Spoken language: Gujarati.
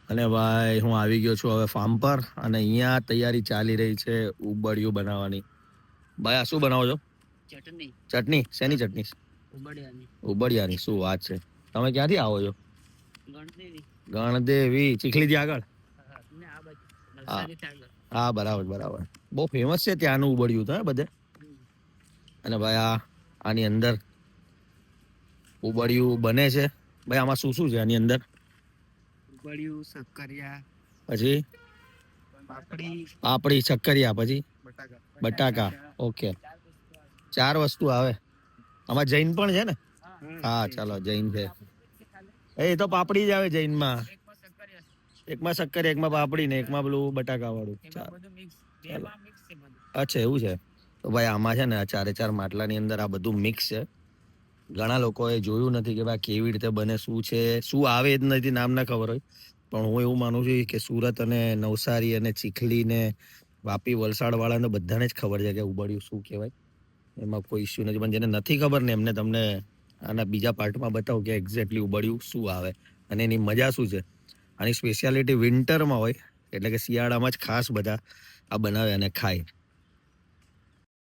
અને ભાઈ હું આવી ગયો છું હવે ફાર્મ પર અને અહીંયા તૈયારી ચાલી રહી છે ઉંબાડિયું બનાવવાની. ભાઈ આ શું બનાવો છો? ચટણી. ચટણી શેની ચટણી? ઉંબાડિયાની. ઉંબાડિયાની. શું વાત છે. તમે ક્યાંથી આવો છો? ગણદેવી. ગણદેવી ચીખલીથી આગળ. ને આ બાજુ હા નવસારીથી આગળ. હા બરાબર બરાબર. બહુ ફેમસ છે ત્યાંનું ઉંબાડિયું તો હે બધે. અને ભાઈ આની અંદર ઉંબાડિયું બને છે. ભાઈ આમાં શું શું છે આની અંદર? ઉંબાડિયું, શક્કરિયા, પછી પાપડી, પાપડી, શક્કરિયા, પછી બટાકા. બટાકા. ઓકે 4 વસ્તુ આવે. આમાં જૈન પણ છે ને? હા ચાલો જૈન છે. એ તો પાપડી જ આવે જૈનમાં. એકમાં શક્કરિયા, એકમાં પાપડી ને એકમાં પેલું બટાકા વાળું. અચ્છા એવું છે. તો ભાઈ આમાં છે ને આ 4 માટલાની અંદર આ બધું મિક્સ છે. ઘણા લોકોએ જોયું નથી કે ભાઈ કેવી રીતે બને, શું છે, શું આવે જ નથી, નામ ના ખબર હોય. પણ હું એવું માનું છું કે સુરત અને નવસારી અને ચીખલી ને વાપી, વલસાડ વાળાને બધાને જ ખબર છે કે ઉંબાડિયું શું કહેવાય. એમાં કોઈ ઇસ્યુ નથી. પણ જેને નથી ખબર ને એમને તમને આના બીજા પાર્ટમાં બતાવું કે એક્ઝેક્ટલી ઉંબાડિયું શું આવે અને એની મજા શું છે. આની સ્પેશિયાલિટી વિન્ટરમાં હોય એટલે કે શિયાળામાં જ ખાસ બધા આ બનાવે અને ખાય.